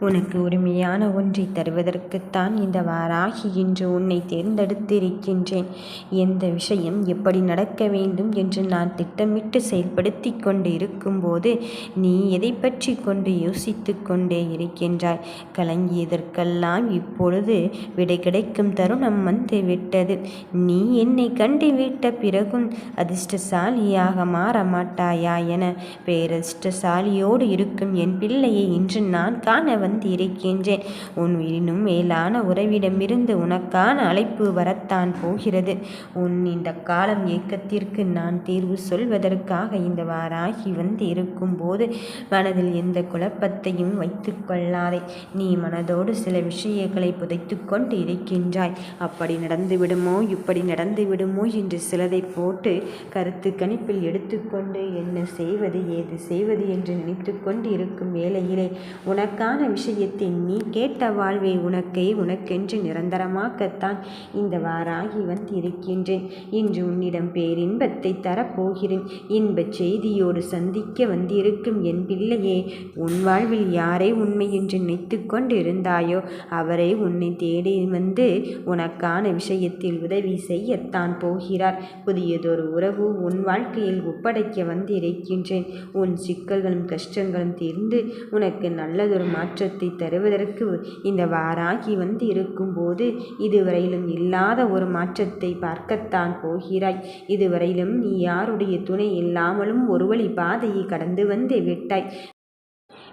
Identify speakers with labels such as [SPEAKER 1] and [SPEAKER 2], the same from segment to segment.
[SPEAKER 1] உனக்கு உரிமையான ஒன்றை தருவதற்குத்தான் இந்த வாராகி இன்று உன்னை தேர்ந்தெடுத்திருக்கின்றேன். எந்த விஷயம் எப்படி நடக்க வேண்டும் என்று நான் திட்டமிட்டு செயல்படுத்தி கொண்டு இருக்கும்போது நீ எதை பற்றி கொண்டு யோசித்து கொண்டே இருக்கின்றாய்? கலங்கியதற்கெல்லாம் இப்பொழுது விடை கிடைக்கும் தருணம் வந்து விட்டது. நீ என்னை கண்டு விட்ட பிறகும் அதிர்ஷ்டசாலியாக மாற மாட்டாயா என பேரதிர்ஷ்டசாலியோடு இருக்கும் என் பிள்ளையை இன்று நான் காண வந்திருக்கின்றேன். உன் உயிரினும் மேலான உறவிடமிருந்து உனக்கான அழைப்பு வரத்தான் போகிறது. உன் இந்த காலம் ஏக்கத்திற்கு நான் தீர்வு சொல்வதற்காக இந்த வாராகி வந்து இருக்கும் போது மனதில் எந்த குழப்பத்தையும் வைத்து கொள்ளாதே. நீ மனதோடு சில விஷயங்களை புதைத்து கொண்டு இருக்கின்றாய். அப்படி நடந்து விடுமோ இப்படி நடந்து விடுமோ என்று சிலதை போட்டு கருத்து கணிப்பில் எடுத்துக்கொண்டு என்ன செய்வது ஏது செய்வது என்று நினைத்து கொண்டு இருக்கும் வேளையிலே உனக்கான விஷயத்தை நீ கேட்ட வாழ்வை உனக்கென்று நிரந்தரமாக்கத்தான் இந்த வாராகி வந்து இருக்கின்றேன். இன்று உன்னிடம் பேரின்பத்தை தரப்போகிறேன். இன்பச் செய்தியோடு சந்திக்க வந்திருக்கும் என் பிள்ளையே, உன் வாழ்வில் யாரை உண்மை என்று நினைத்து கொண்டு இருந்தாயோ அவரை உன்னை தேடி வந்து உனக்கான விஷயத்தில் உதவி செய்யத்தான் போகிறார். புதியதொரு உறவு உன் வாழ்க்கையில் ஒப்படைக்க வந்திருக்கின்றேன். உன் சிக்கல்களும் கஷ்டங்களும் தீர்ந்து உனக்கு நல்லதொரு மாற்றத்தை தருவதற்கு இந்த வாராகி வந்து இருக்கும்போது இதுவரையிலும் இல்லாத ஒரு மாற்றத்தை பார்க்கத்தான் போகிறாய். இதுவரையிலும் நீ யாருடைய துணை இல்லாமலும் ஒரு வழி பாதையை கடந்து வந்து விட்டாய்.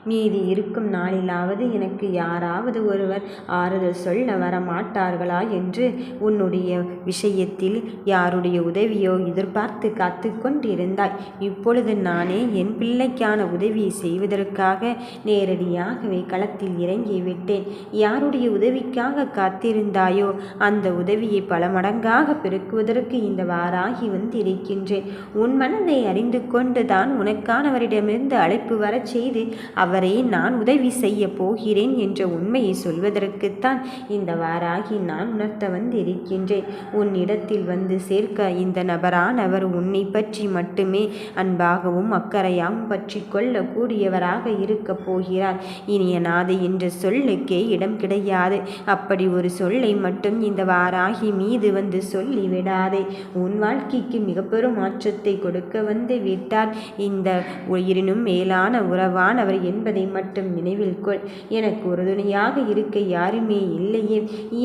[SPEAKER 1] மீதி இருக்கும் நாளிலாவது எனக்கு யாராவது ஒருவர் ஆறுதல் சொல்ல வர மாட்டார்களா என்று உன்னுடைய விஷயத்தில் யாருடைய உதவியோ எதிர்பார்த்து காத்து கொண்டிருந்தாய். இப்பொழுது நானே என் பிள்ளைக்கான உதவியை செய்வதற்காக நேரடியாகவே களத்தில் இறங்கிவிட்டேன். யாருடைய உதவிக்காக காத்திருந்தாயோ அந்த உதவியை பல மடங்காக பெருக்குவதற்கு இந்த வாராகி வந்திருக்கின்றேன். உன் மனதை அறிந்து கொண்டு தான் உனக்கானவரிடமிருந்து அழைப்பு வரச் செய்து அவரை நான் உதவி செய்ய போகிறேன் என்ற உண்மையை சொல்வதற்குத்தான் இந்த வாராகி நான் உணர்த்த வந்திருக்கின்றேன். உன்னிடத்தில் வந்து சேர்க்க இந்த நபரானவர் உன்னை பற்றி மட்டுமே அன்பாகவும் அக்கறையாகவும் பற்றி கொள்ளக்கூடியவராக இருக்க போகிறார். இனிய நாதை என்ற சொல்லுக்கே இடம் கிடையாது. அப்படி ஒரு சொல்லை மட்டும் இந்த வாராகி மீது வந்து சொல்லிவிடாதே. உன் வாழ்க்கைக்கு மிக பெரும் மாற்றத்தை கொடுக்க வந்து விட்டார் இந்த உயிரினும் மேலான உறவானவர் என்பதை மட்டும் நினைவில் கொள். எனக்கு உறுதுணையாக இருக்க யாருமே இல்லையே,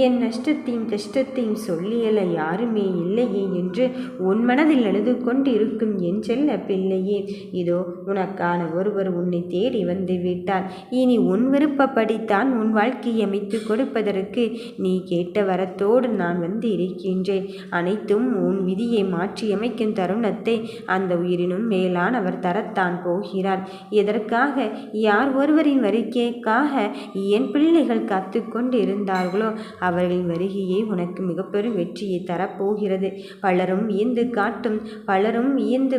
[SPEAKER 1] என் நஷ்டத்தையும் கஷ்டத்தையும் சொல்லியல யாருமே இல்லையே என்று உன் மனதில் அழுது கொண்டு இருக்கும் என் செல்ல பிள்ளையே, இதோ உனக்கான ஒருவர் உன்னை தேடி வந்து விட்டார். இனி உன் விருப்பப்படித்தான் உன் வாழ்க்கையை அமைத்து கொடுப்பதற்கு நீ கேட்ட வரத்தோடு நான் வந்து இருக்கின்றேன். அனைத்தும் உன் விதியை மாற்றி அமைக்கும் தருணத்தை அந்த உயிரினும் மேலானவர் தரத்தான் போகிறார். எதற்காக யார் ஒருவரின் வருகைக்காக என் பிள்ளைகள் காத்து கொண்டு இருந்தார்களோ அவர்களின் வருகையை உனக்கு மிக பெரும் வெற்றியை தரப்போகிறது. பலரும் வியந்து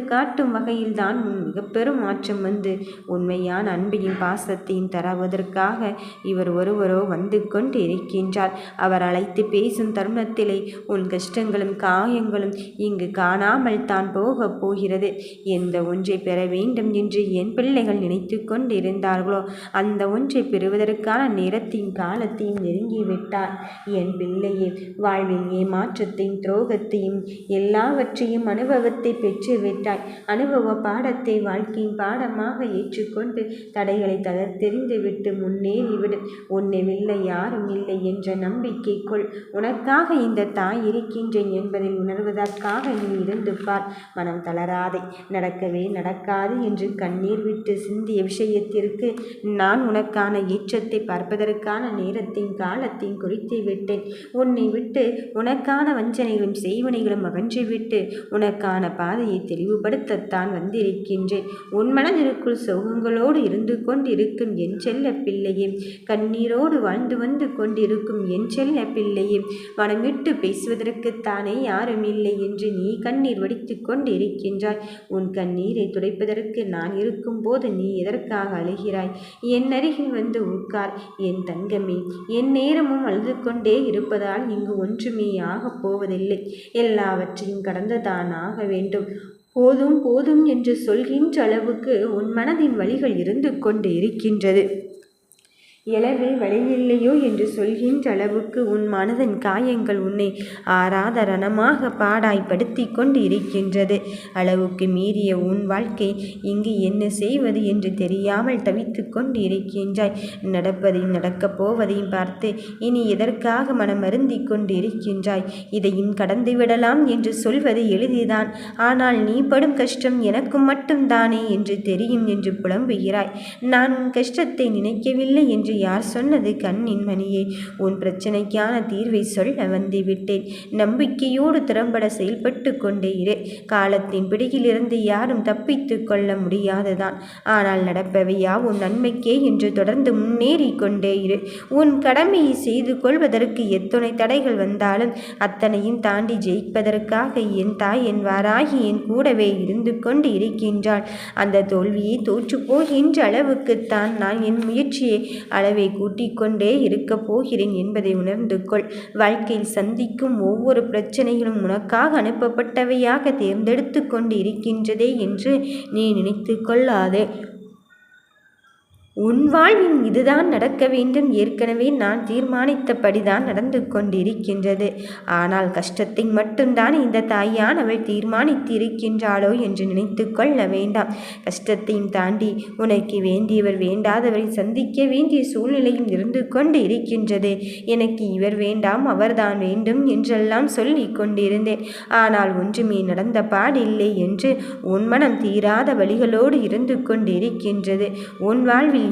[SPEAKER 1] காட்டும் வகையில்தான் மிக பெரும் மாற்றம் வந்து உண்மையான அன்பையும் பாசத்தையும் தருவதற்காக இவர் ஒருவரோ வந்து கொண்டு இருக்கின்றார். அவர் அழைத்து பேசும் தருணத்திலே உன் கஷ்டங்களும் காயங்களும் இங்கு காணாமல் தான் போக போகிறது. எந்த ஒன்றை பெற வேண்டும் என்று என் பிள்ளைகள் நினைத்து கொண்டிருந்தார்களோ அந்த ஒன்றை பெறுவதற்கான நேரத்தையும் காலத்தையும் நெருங்கிவிட்டார். என் பிள்ளையே, வாழ்வில் ஏமாற்றத்தையும் துரோகத்தையும் எல்லாவற்றையும் அனுபவத்தை பெற்றுவிட்டாய். அனுபவ பாடத்தை வாழ்க்கையின் பாடமாக ஏற்றுக்கொண்டு தடைகளை தகர்த்தெறிந்து விட்டு முன்னேறிவிடு. உன்னை வெல்ல யாரும் இல்லை என்ற நம்பிக்கை கொள். உனக்காக இந்த தாய் இருக்கின்றேன் என்பதை உணர்வதற்காக நீ இருந்து பார். மனம் தளராதே. நடக்கவே நடக்காது என்று கண்ணீர் விட்டு சிந்திய விஷயத்திற்கு நான் உனக்கான ஏற்றத்தை பார்ப்பதற்கான நேரத்தையும் காலத்தையும் குறித்து விட்டேன். உன்னை விட்டு உனக்கான வஞ்சனைகளும் செய்வினைகளும் அகற்றிவிட்டு உனக்கான பாதையை தெளிவுபடுத்தத்தான் வந்திருக்கின்றேன். உன் மனதிற்குள் சோகங்களோடு இருந்து கொண்டிருக்கும் என் செல்ல பிள்ளையே, கண்ணீரோடு வாழ்ந்து வந்து கொண்டிருக்கும் என் செல்ல பிள்ளையே, மனமிட்டு பேசுவதற்குத்தானே யாரும் இல்லை என்று நீ கண்ணீர் வடித்து கொண்டிருக்கின்றாய். உன் கண்ணீரை துடைப்பதற்கு நான் இருக்கும் போது நீ எதற்காக அழுகிறாய்? என் அருகில் வந்து உட்கார் என் தங்கமே. என் நேரமும் அழுது கொண்டே இருப்பதால் இங்கு ஒன்றுமே ஆகப் போவதில்லை. எல்லாவற்றையும் கடந்துதான் ஆக வேண்டும். போதும் போதும் என்று சொல்கின்ற அளவுக்கு உன் மனதின் வலிகள் இருந்து கொண்டு இருக்கின்றது. எழவே வழியில்லையோ என்று சொல்கின்ற அளவுக்கு உன் மனதின் காயங்கள் உன்னை ஆறாத ரணமாக பாடாய்படுத்தி கொண்டு இருக்கின்றது. அளவுக்கு மீறிய உன் வாழ்க்கை இங்கு என்ன செய்வது என்று தெரியாமல் தவித்து கொண்டு இருக்கின்றாய். நடப்பதையும் நடக்கப் போவதையும் பார்த்து இனி எதற்காக மனம் அருந்தி கொண்டு இருக்கின்றாய். இதையும் கடந்து விடலாம் என்று சொல்வது எளிதுதான். ஆனால் நீ படும் கஷ்டம் எனக்கும் மட்டும்தானே என்று தெரியும் என்று புலம்புகிறாய். நான் உன் கஷ்டத்தை நினைக்கவில்லை என்று யார் சொன்னது கண்ணின் மணியே? உன் பிரச்சனைக்கான தீர்வை சொல்ல வந்துவிட்டேன். நம்பிக்கையோடு திறம்பட செயல்பட்டு கொண்டே இரு. காலத்தின் பிடியிலிருந்து யாரும் தப்பித்து கொள்ள முடியாதுதான். ஆனால் நடப்பவையா உன் நன்மைக்கே என்று தொடர்ந்து முன்னேறி கொண்டே இரு. உன் கடமையை செய்து கொள்வதற்கு எத்தனை தடைகள் வந்தாலும் அத்தனையும் தாண்டி ஜெயிப்பதற்காக என் தாய் என் வாராகி என் கூடவே இருந்து கொண்டு இருக்கின்றாள். அந்த தோல்வியை தோற்று போகின்ற அளவுக்குத்தான் நான் என் முயற்சியை அளவை கூட்டிக் கொண்டே இருக்கப் போகிறேன் என்பதை உணர்ந்து கொள். வாழ்க்கையில் சந்திக்கும் ஒவ்வொரு பிரச்சனைகளும் உனக்காக அனுப்பப்பட்டவையாக தேர்ந்தெடுத்து கொண்டு இருக்கின்றதே என்று நீ நினைத்து கொள்ளாதே. உன் வாழ்வின் இதுதான் நடக்க வேண்டும். ஏற்கனவே நான் தீர்மானித்தபடிதான் நடந்து கொண்டிருக்கின்றது. ஆனால் கஷ்டத்தை மட்டும்தான் இந்த தாயானவள் தீர்மானித்து இருக்கின்றாளோ என்று நினைத்து கொள்ள வேண்டாம். கஷ்டத்தையும் தாண்டி உனக்கு வேண்டியவர் வேண்டாதவரை சந்திக்க வேண்டிய சூழ்நிலையும் இருந்து கொண்டு இருக்கின்றது. எனக்கு இவர் வேண்டாம் அவர்தான் வேண்டும் என்றெல்லாம் சொல்லி கொண்டிருந்தேன். ஆனால் ஒன்றுமே நடந்த பாடில்லை என்று உன் மனம் தீராத வழிகளோடு இருந்து கொண்டிருக்கின்றது. உன் வாழ்வில்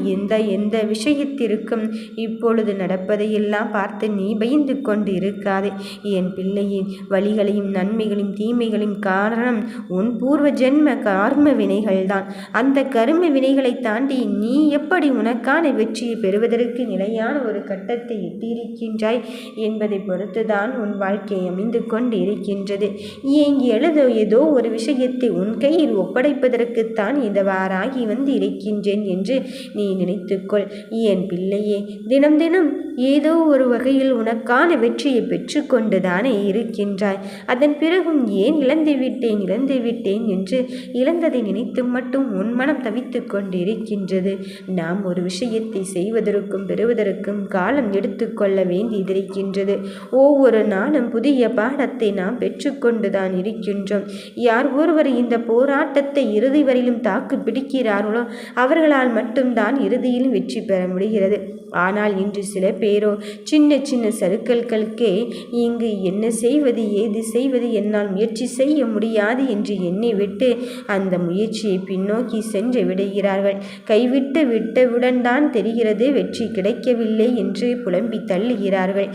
[SPEAKER 1] எந்த விஷயத்திற்கும் இப்பொழுது நடப்பதையெல்லாம் பார்த்து நீ பயந்து கொண்டு இருக்காதே. என் பிள்ளையின் வழிகளையும் நன்மைகளையும் தீமைகளையும் காரணம் உன் பூர்வ ஜென்ம கர்ம வினைகள்தான். அந்த கர்ம வினைகளை தாண்டி நீ எப்படி உனக்கான வெற்றியை பெறுவதற்கு நிலையான ஒரு கட்டத்தை எட்டியிருக்கின்றாய் என்பதை பொறுத்துதான் உன் வாழ்க்கை அமைந்து கொண்டு இருக்கின்றது. இயங்கி எழுத ஏதோ ஒரு விஷயத்தை உன் கையில் ஒப்படைப்பதற்குத்தான் இந்த வாராகி வந்து இருக்கின்றேன் என்று நீ நினைத்துக்கொள். என் பிள்ளையே, தினம் தினம் ஏதோ ஒரு வகையில் உனக்கான வெற்றியை பெற்று கொண்டுதானே இருக்கின்றாய். அதன் பிறகும் ஏன் இழந்து விட்டேன் என்று இழந்ததை நினைத்து மட்டும் உன் மனம் தவித்து கொண்டு இருக்கின்றது. நாம் ஒரு விஷயத்தை செய்வதற்கும் பெறுவதற்கும் காலம் எடுத்துக்கொள்ள வேண்டியதிருக்கின்றது. ஒவ்வொரு நாளும் புதிய பாடத்தை நாம் பெற்றுக்கொண்டுதான் இருக்கின்றோம். யார் ஒருவர் இந்த போராட்டத்தை இறுதி வரையிலும் தாக்கு பிடிக்கிறார்களோ அவர்களால் மட்டும்தான் இறுதியில் வெற்றி பெற முடிகிறது. ஆனால் இன்று சில பேரோ சின்ன சின்ன சறுக்கல்களுக்கே இங்கு என்ன செய்வது ஏது செய்வது என்னால் முயற்சி செய்ய முடியாது என்று எண்ணிவிட்டு அந்த முயற்சியை பின்னோக்கி சென்று விடுகிறார்கள். கைவிட்டு விட்டவுடன் தான் தெரிகிறது வெற்றி கிடைக்கவில்லை என்று புலம்பி தள்ளுகிறார்கள்.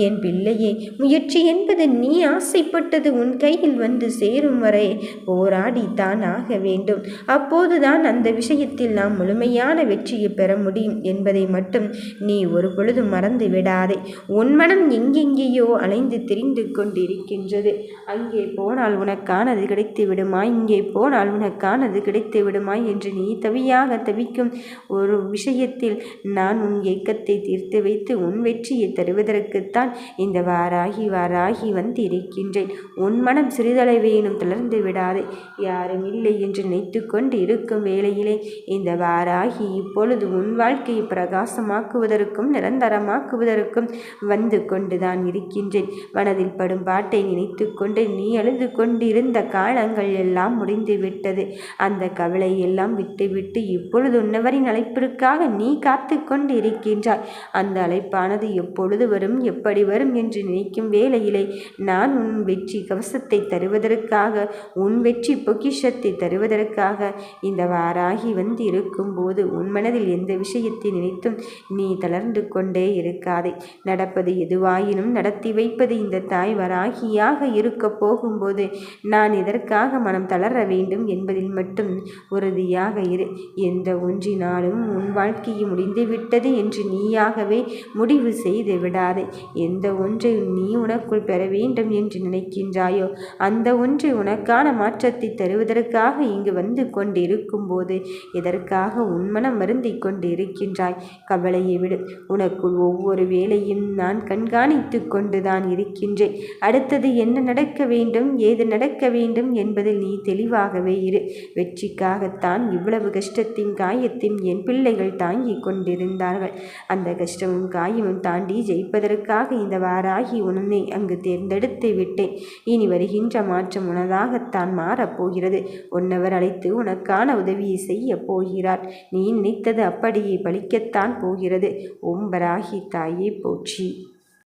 [SPEAKER 1] என் பிள்ளையே, முயற்சி என்பது நீ ஆசைப்பட்டது உன் கையில் வந்து சேரும் வரை போராடித்தான் ஆக வேண்டும். அப்போதுதான் அந்த விஷயத்தில் நாம் முழுமையான வெற்றியை பெற முடியும் என்பதை மட்டும் நீ ஒரு பொழுது மறந்து விடாதே. உன் மனம் எங்கெங்கேயோ அலைந்து திரிந்து கொண்டிருக்கின்றது. அங்கே போனால் உனக்கானது கிடைத்து விடுமாய், இங்கே போனால் உனக்கானது கிடைத்து விடுமாய் என்று நீ தவியாக தவிக்கும் ஒரு விஷயத்தில் நான் உன் ஏக்கத்தை தீர்த்து வைத்து உன் வெற்றியை தருவதற்குத்தான் இந்த வாராகி வந்து இருக்கின்றேன். உன் மனம் சிறிதளவேனும் தளர்ந்து விடாதே. யாரும் இல்லை என்று நினைத்து கொண்டு இருக்கும் வேளையிலே இந்த வாராகி இப்பொழுது உன் வாழ்க்கையை பிரகாசமாக்குவதற்கும் நிரந்தரமாக்குவதற்கும் வந்து கொண்டுதான் இருக்கின்றேன். மனதில் படும் பாட்டை நினைத்து கொண்டு நீ அழுது கொண்டிருந்த காலங்கள் எல்லாம் முடிந்து விட்டது. அந்த கவலை எல்லாம் விட்டுவிட்டு இப்பொழுது உன்னவரின் அழைப்பிற்காக நீ காத்து கொண்டு இருக்கின்றாய். அந்த அழைப்பானது எப்பொழுது வரும் எப்படி வரும் என்று நினைக்கும் வேளையிலே நான் உன் வெற்றி கவசத்தை தருவதற்காக உன் வெற்றி பொக்கிஷத்தை தருவதற்காக இந்த வாராகி வந்து இருக்கும்போது உன் மனதில் எந்த விஷயத்தை நினைத்தும் நீ தளர்ந்து கொண்டே இருக்காதே. நடப்பது எதுவாயினும் நடத்தி வைப்பது இந்த தாய் வராகியாக இருக்க போகும்போது நான் எதற்காக மனம் தளர வேண்டும் என்பதில் மட்டும் உறுதியாக இரு. எந்த ஒன்றினாலும் உன் வாழ்க்கையை முடிந்துவிட்டது என்று நீயாகவே முடிவு செய்து விடாதே. எந்த ஒன்றை நீ உனக்குள் பெற வேண்டும் என்று நினைக்கின்றாயோ அந்த ஒன்று உனக்கான மாற்றத்தை தருவதற்காக இங்கு வந்து கொண்டிருக்கும் போது எதற்காக உன் மனம் வருந்திக் கொண்டு இருக்கின்றாய். கவலையை விடு. உனக்குள் ஒவ்வொரு வேளையும் நான் கண்காணித்து கொண்டுதான் இருக்கின்றேன். அடுத்தது என்ன நடக்க வேண்டும், ஏது நடக்க வேண்டும் என்பதில் நீ தெளிவாகவே இரு. வெற்றிக்காகத்தான் இவ்வளவு கஷ்டத்தையும் காயத்தையும் என் பிள்ளைகள் தாங்கிக் கொண்டிருந்தார்கள். அந்த கஷ்டமும் காயமும் தாண்டி ஜெயிப்பதற்காக இந்த வாராகி உன்னை அங்கு தேர்ந்தெடுத்து விட்டேன். இனி வருகின்ற மாற்றம் உனதாகத்தான் மாறப்போகிறது. உன்னவர் அழைத்து உனக்கான உதவியை செய்ய போகிறார். நீ நினைத்தது அப்படியே பலிக்கத்தான் போகிறது. ஓம் வராகி தாயே போற்றி.